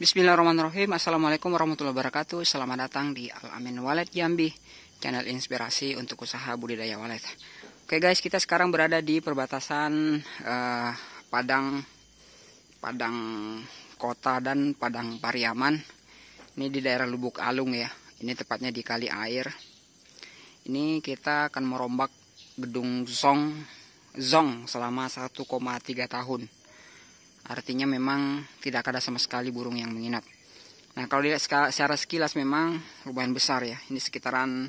Bismillahirrahmanirrahim. Assalamualaikum warahmatullahi wabarakatuh. Selamat datang di Al-Amin Walet Jambi, channel inspirasi untuk usaha budidaya walet. Oke guys, kita sekarang berada di perbatasan Padang Kota dan Padang Pariaman. Ini di daerah Lubuk Alung ya. Ini tepatnya di Kali Air. Ini kita akan merombak gedung zong selama 1,3 tahun. Artinya memang tidak ada sama sekali burung yang menginap. Nah, kalau dilihat secara sekilas memang lumayan besar ya. Ini sekitaran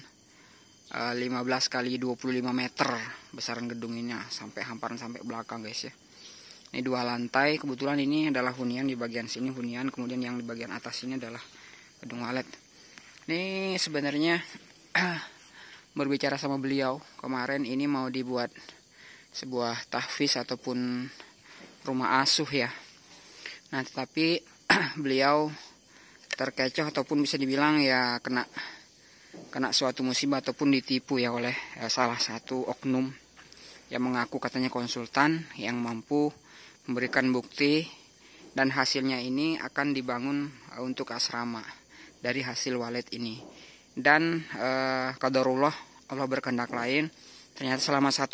15 kali 25 meter besaran gedung ini, sampai hamparan sampai belakang guys ya. Ini 2 lantai, kebetulan ini adalah hunian, di bagian sini hunian, kemudian yang di bagian atas ini adalah gedung walet. Ini sebenarnya berbicara sama beliau kemarin, ini mau dibuat sebuah tahfiz ataupun rumah asuh ya. Nah, tetapi beliau terkecoh ataupun bisa dibilang ya kena suatu musibah ataupun ditipu ya oleh salah satu oknum yang mengaku katanya konsultan yang mampu memberikan bukti dan hasilnya ini akan dibangun untuk asrama dari hasil walet ini. Dan qadarullah, Allah berkehendak lain, ternyata selama 1,3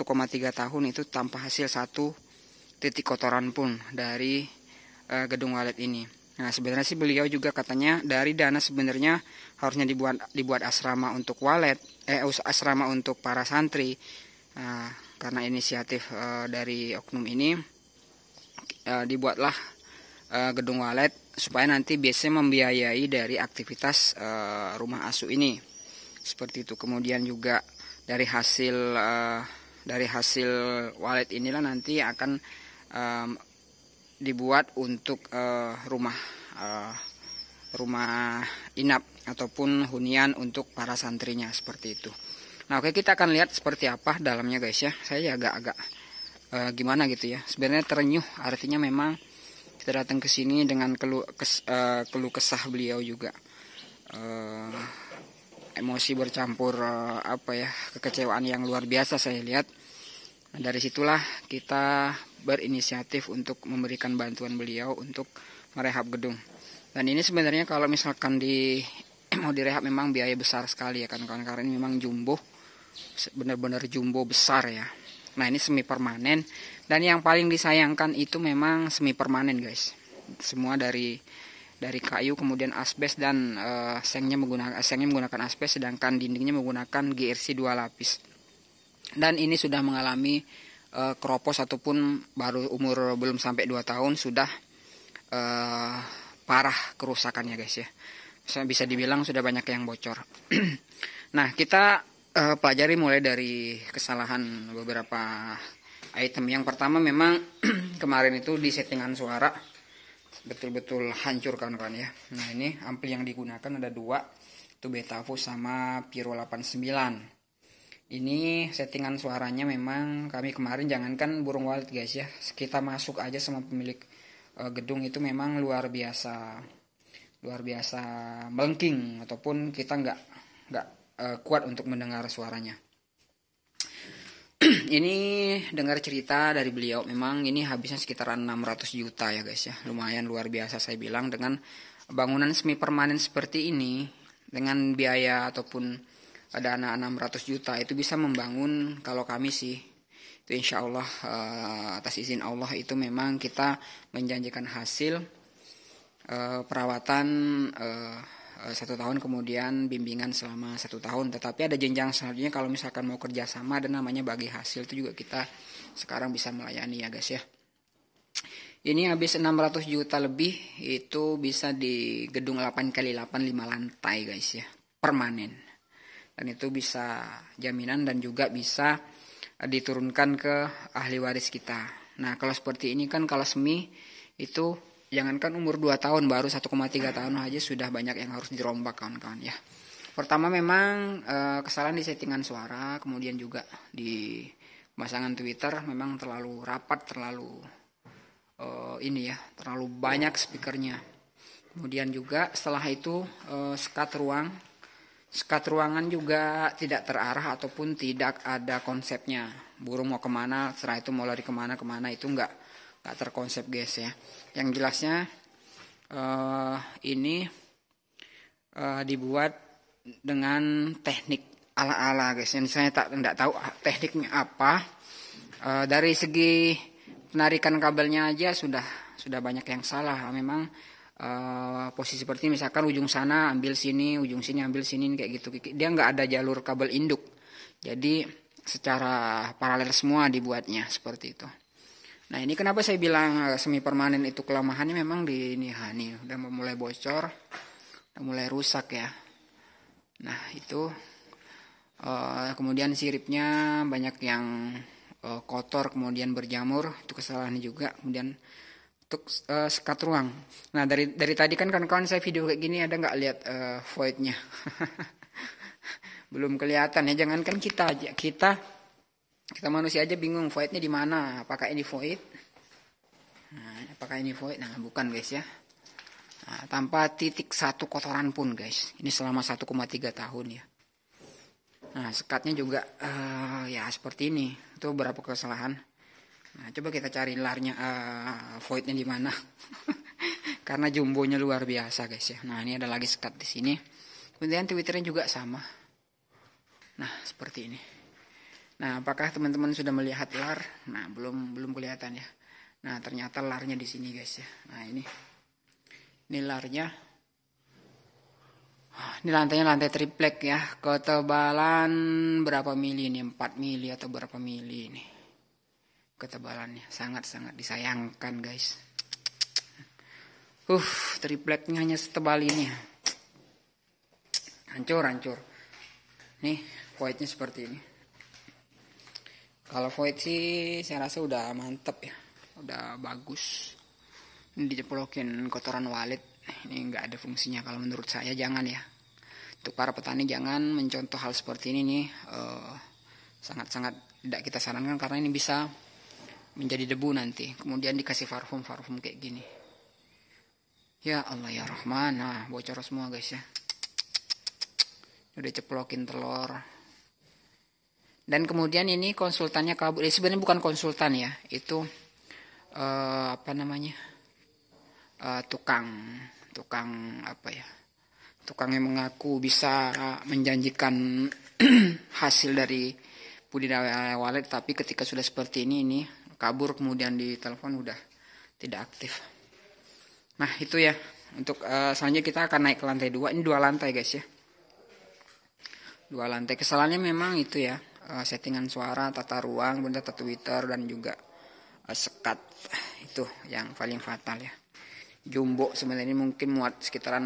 tahun itu tanpa hasil satu titik kotoran pun dari gedung walet ini. Nah, sebenarnya sih beliau juga katanya dari dana sebenarnya harusnya dibuat asrama untuk walet, asrama untuk para santri. Nah, karena inisiatif dari oknum ini dibuatlah gedung walet supaya nanti biasanya membiayai dari aktivitas rumah asuh ini. Seperti itu. Kemudian juga dari hasil walet inilah nanti akan dibuat untuk rumah inap ataupun hunian untuk para santrinya, seperti itu. Nah, oke, kita akan lihat seperti apa dalamnya guys ya. Saya agak gimana gitu ya. Sebenarnya terenyuh, artinya memang kita datang ke sini dengan keluh kesah beliau juga. Emosi bercampur kekecewaan yang luar biasa saya lihat. Nah, dari situlah kita berinisiatif untuk memberikan bantuan beliau untuk merehab gedung. Dan ini sebenarnya kalau misalkan mau direhab memang biaya besar sekali ya kan kawan, karena ini memang jumbo, benar-benar jumbo besar ya. Nah, ini semi permanen, dan yang paling disayangkan itu memang semi permanen guys. Semua dari kayu, kemudian asbes, dan sengnya menggunakan asbes, sedangkan dindingnya menggunakan GRC 2 lapis. Dan ini sudah mengalami keropos ataupun baru umur belum sampai 2 tahun sudah parah kerusakannya guys ya. Bisa dibilang sudah banyak yang bocor. Nah, kita pelajari mulai dari kesalahan beberapa item. Yang pertama memang kemarin itu di settingan suara betul-betul hancur kawan-kawan ya. Nah, ini ampli yang digunakan ada 2, itu Betavo sama Piro 89. Ini settingan suaranya memang kami kemarin, jangankan burung walet guys ya, kita masuk aja sama pemilik gedung itu memang luar biasa melengking, ataupun kita nggak kuat untuk mendengar suaranya. Ini dengar cerita dari beliau, memang ini habisnya sekitaran 600 juta ya guys ya, lumayan luar biasa saya bilang. Dengan bangunan semi permanen seperti ini, dengan biaya ataupun dana 600 juta itu bisa membangun, kalau kami sih itu insya Allah atas izin Allah itu memang kita menjanjikan hasil perawatan 1 tahun, kemudian bimbingan selama 1 tahun. Tetapi ada jenjang selanjutnya kalau misalkan mau kerjasama, ada namanya bagi hasil, itu juga kita sekarang bisa melayani ya guys ya. Ini habis 600 juta lebih, itu bisa di gedung 8x8 5 lantai guys ya, permanen. Dan itu bisa jaminan dan juga bisa diturunkan ke ahli waris kita. Nah, kalau seperti ini kan kalau semi itu jangankan umur 2 tahun, baru 1,3 tahun aja sudah banyak yang harus dirombak kawan-kawan ya. Pertama memang kesalahan di settingan suara, kemudian juga di pemasangan Twitter memang terlalu rapat, terlalu terlalu banyak speakernya. Kemudian juga setelah itu Skat ruangan juga tidak terarah ataupun tidak ada konsepnya. Burung mau kemana, setelah itu mau lari kemana itu nggak terkonsep guys ya. Yang jelasnya ini dibuat dengan teknik ala-ala guys. Yang saya tidak tahu tekniknya apa. Dari segi penarikan kabelnya aja sudah banyak yang salah. Memang posisi seperti misalkan ujung sana ambil sini, ujung sini ambil sini kayak gitu. Dia nggak ada jalur kabel induk. Jadi secara paralel semua dibuatnya seperti itu. Nah ini kenapa saya bilang semi permanen itu kelemahannya memang di ini, nih udah mulai bocor, udah mulai rusak ya. Nah itu kemudian siripnya banyak yang kotor kemudian berjamur, itu kesalahannya juga. Kemudian untuk sekat ruang. Nah dari tadi kan kawan-kawan saya video kayak gini ada nggak lihat voidnya? Belum kelihatan ya. Jangankan kita aja, kita manusia aja bingung voidnya di mana. Apakah ini void? Nah, apakah ini void? Nah, bukan guys ya. Nah, tanpa titik satu kotoran pun guys. Ini selama 1,3 tahun ya. Nah, sekatnya juga ya seperti ini. Itu berapa kesalahan. Nah, coba kita cari larnya voidnya di mana. Karena jumbonya luar biasa guys ya. Nah, ini ada lagi sekat di sini. Kemudian twitternya juga sama. Nah, seperti ini. Nah, apakah teman-teman sudah melihat lar? Nah, belum kelihatan ya. Nah, ternyata larnya di sini guys ya. Nah, ini larnya. Ini lantainya lantai triplek ya. Ketebalan berapa mili ini? 4 mili atau berapa mili ini? Ketebalannya sangat-sangat disayangkan guys. Tripleknya hanya setebal ini. Hancur. Nih, voidnya seperti ini. Kalau void sih saya rasa udah mantep ya. Udah bagus. Ini diceplokin kotoran walet. Ini nggak ada fungsinya kalau menurut saya, jangan ya. Untuk para petani jangan mencontoh hal seperti ini nih. Sangat-sangat tidak kita sarankan karena ini bisa menjadi debu nanti. Kemudian dikasih parfum kayak gini. Ya Allah ya Rahman. Nah, bocor semua guys ya. Udah ceplokin telur. Dan kemudian ini konsultannya kabur. Sebenarnya bukan konsultan ya, itu tukang apa ya? Tukang yang mengaku bisa menjanjikan hasil dari budidaya walet, tapi ketika sudah seperti ini kabur, kemudian di telepon udah tidak aktif. Nah itu ya. Untuk selanjutnya kita akan naik ke lantai 2. Ini 2 lantai guys ya. 2 lantai. Kesalahannya memang itu ya. Settingan suara, tata ruang, tata Twitter, dan juga sekat. Itu yang paling fatal ya. Jumbo sebenarnya ini mungkin muat sekitaran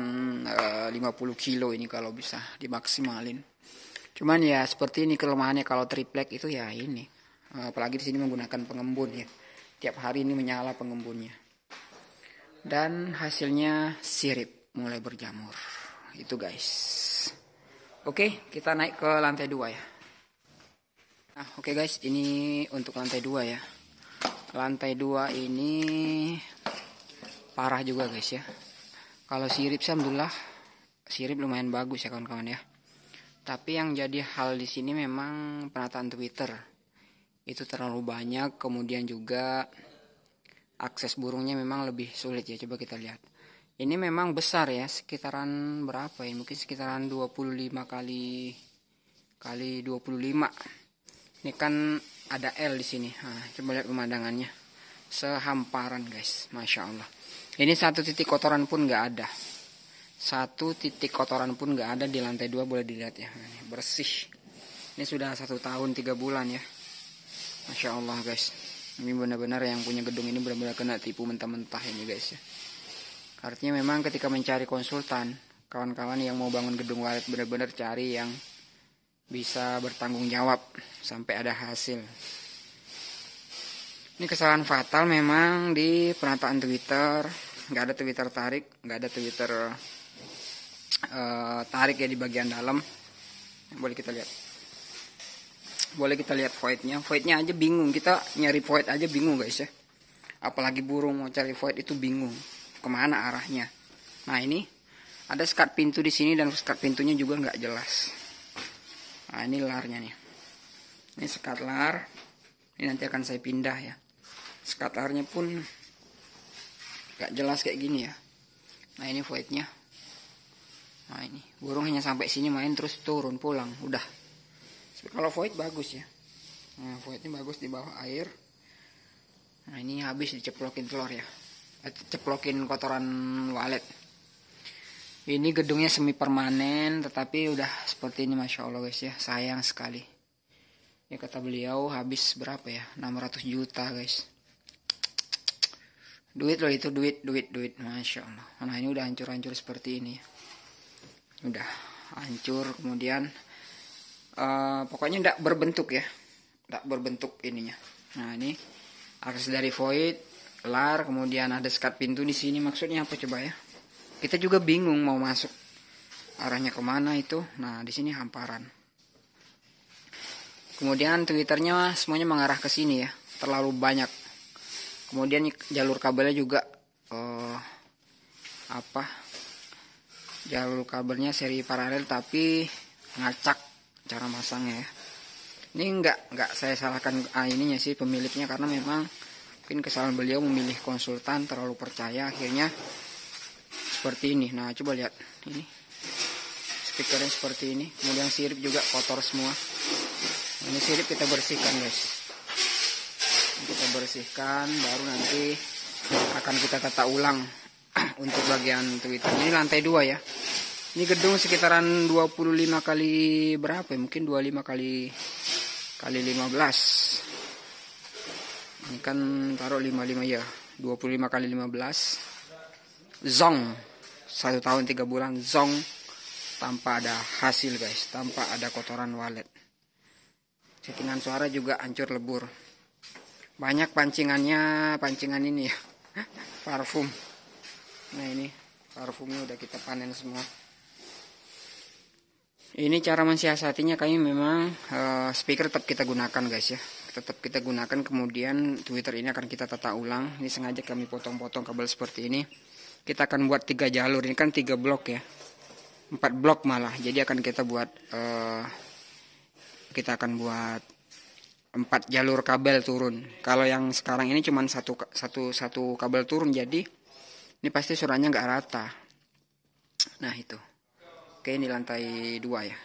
50 kilo ini kalau bisa dimaksimalin. Cuman ya seperti ini kelemahannya kalau triplek itu ya ini. Apalagi di sini menggunakan pengembun ya. Tiap hari ini menyala pengembunnya. Dan hasilnya sirip mulai berjamur. Itu guys. Oke, kita naik ke lantai 2 ya. Nah, oke guys, ini untuk lantai 2 ya. Lantai 2 ini parah juga guys ya. Kalau sirip sih alhamdulillah sirip lumayan bagus ya kawan-kawan ya. Tapi yang jadi hal di sini memang penataan Twitter. Itu terlalu banyak, kemudian juga akses burungnya memang lebih sulit ya. Coba kita lihat. Ini memang besar ya, sekitaran berapa ya? Mungkin sekitaran 25 kali 25. Ini kan ada L di sini. Nah, coba lihat pemandangannya. Sehamparan guys, masya Allah. Ini satu titik kotoran pun nggak ada. Satu titik kotoran pun nggak ada di lantai 2, boleh dilihat ya. Nah, ini bersih. Ini sudah 1 tahun 3 bulan ya. Masya Allah guys. Ini benar-benar yang punya gedung ini benar-benar kena tipu mentah-mentah ini guys ya. Artinya memang ketika mencari konsultan, kawan-kawan yang mau bangun gedung walet benar-benar cari yang bisa bertanggung jawab sampai ada hasil. Ini kesalahan fatal memang di penataan Twitter. Nggak ada Twitter tarik, nggak ada Twitter tarik ya di bagian dalam. Boleh kita lihat voidnya. Voidnya aja bingung, kita nyari void aja bingung guys ya. Apalagi burung mau cari void itu bingung kemana arahnya. Nah ini ada sekat pintu di sini dan sekat pintunya juga nggak jelas. Nah ini larnya nih. Ini sekat lar. Ini nanti akan saya pindah ya. Sekat larnya pun nggak jelas kayak gini ya. Nah ini voidnya. Nah ini burung hanya sampai sini main terus turun pulang udah. Kalau void bagus ya. Nah voidnya bagus di bawah air. Nah ini habis diceplokin telur ya. Ceplokin kotoran walet. Ini gedungnya semi permanen tetapi udah seperti ini, masya Allah guys ya, sayang sekali. Ya kata beliau habis berapa ya, 600 juta guys. Duit loh itu, duit, masya Allah. Nah ini udah hancur-hancur seperti ini. Udah hancur, kemudian pokoknya tidak berbentuk ya, tidak berbentuk ininya. Nah ini akses dari void, kelar, kemudian ada sekat pintu di sini. Maksudnya apa coba ya? Kita juga bingung mau masuk arahnya kemana itu. Nah di sini hamparan. Kemudian twitternya semuanya mengarah ke sini ya, terlalu banyak. Kemudian jalur kabelnya juga jalur kabelnya seri paralel tapi ngacak cara masangnya ya. Ini enggak saya salahkan ininya sih, pemiliknya, karena memang mungkin kesalahan beliau memilih konsultan, terlalu percaya akhirnya seperti ini. Nah coba lihat ini speakernya seperti ini, kemudian sirip juga kotor semua. Ini sirip kita bersihkan guys, kita bersihkan baru nanti akan kita tata ulang untuk bagian Twitter. Ini lantai 2 ya. Ini gedung sekitaran 25 kali berapa ya? Mungkin 25 kali 15. Ini kan taruh 55 ya. 25 kali 15. Zong. 1 tahun 3 bulan zong, tanpa ada hasil guys, tanpa ada kotoran walet. Settingan suara juga hancur lebur. Banyak pancingan ini ya. Parfum. Nah ini parfumnya udah kita panen semua. Ini cara mensiasatinya, kami memang speaker tetap kita gunakan guys ya. Tetap kita gunakan, kemudian Twitter ini akan kita tata ulang. Ini sengaja kami potong-potong kabel seperti ini. Kita akan buat 3 jalur, ini kan 3 blok ya, 4 blok malah. Jadi akan kita buat 4 jalur kabel turun. Kalau yang sekarang ini cuma satu kabel turun, jadi ini pasti suaranya nggak rata. Nah itu. Oke, ini lantai 2 ya.